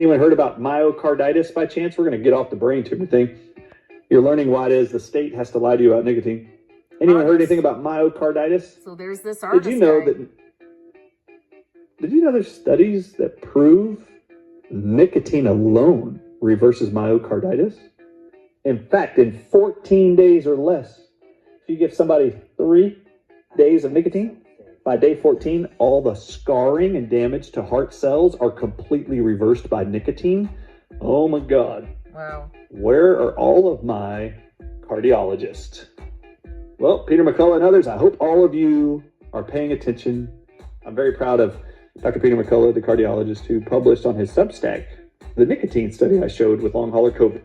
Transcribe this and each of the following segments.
Anyone heard about myocarditis by chance? We're going to get off the brain tumor thing. You're learning why it is the state has to lie to you about nicotine. Anyone heard anything about myocarditis? So there's this artist Did you know there's studies that prove nicotine alone reverses myocarditis? In fact, in 14 days or less, if you give somebody 3 days of nicotine, by day 14, all the scarring and damage to heart cells are completely reversed by nicotine. Oh my God. Wow. Where are all of my cardiologists? Well, Peter McCullough and others, I hope all of you are paying attention. I'm very proud of Dr. Peter McCullough, the cardiologist, who published on his Substack the nicotine study I showed with long hauler COVID.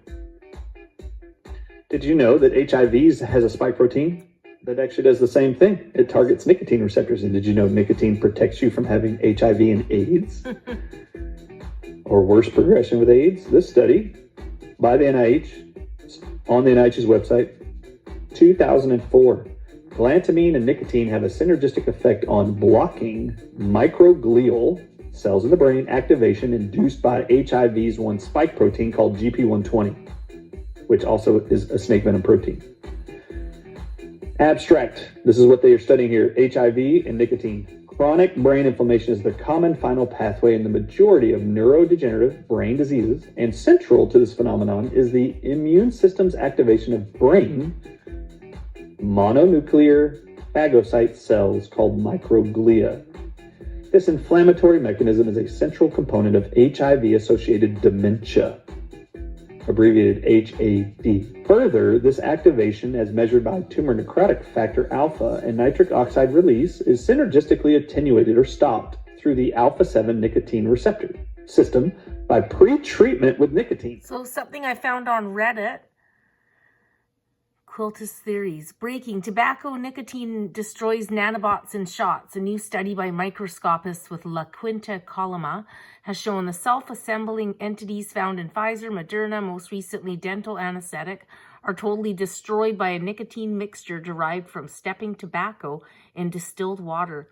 Did you know that HIV has a spike protein that actually does the same thing? It targets nicotine receptors. And did you know nicotine protects you from having HIV and AIDS? Or worse progression with AIDS? This study by the NIH, on the NIH's website, 2004. Galantamine and nicotine have a synergistic effect on blocking microglial cells in the brain activation induced by HIV's one spike protein called GP120, which also is a snake venom protein. Abstract. This is what they are studying here. HIV and nicotine. Chronic brain inflammation is the common final pathway in the majority of neurodegenerative brain diseases, and central to this phenomenon is the immune system's activation of brain mononuclear phagocyte cells called microglia. This inflammatory mechanism is a central component of HIV-associated dementia, abbreviated HAD. Further, this activation, as measured by tumor necrotic factor alpha and nitric oxide release, is synergistically attenuated or stopped through the alpha-7 nicotine receptor system by pre-treatment with nicotine. So something I found on Reddit, Quiltus Theories. Breaking. Tobacco nicotine destroys nanobots in shots. A new study by microscopists with La Quinta Coloma has shown the self-assembling entities found in Pfizer, Moderna, most recently dental anesthetic, are totally destroyed by a nicotine mixture derived from stepping tobacco in distilled water.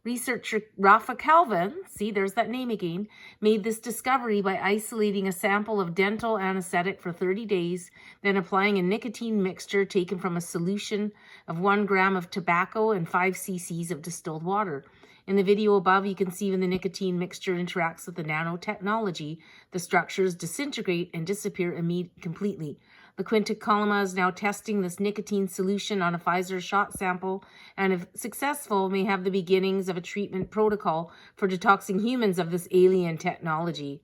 Researcher Rafa Calvin, see, there's that name again, made this discovery by isolating a sample of dental anesthetic for 30 days, then applying a nicotine mixture taken from a solution of 1 gram of tobacco and 5 cc's of distilled water. In the video above, you can see when the nicotine mixture interacts with the nanotechnology, the structures disintegrate and disappear completely. The Quinta Coloma is now testing this nicotine solution on a Pfizer shot sample, and if successful, may have the beginnings of a treatment protocol for detoxing humans of this alien technology.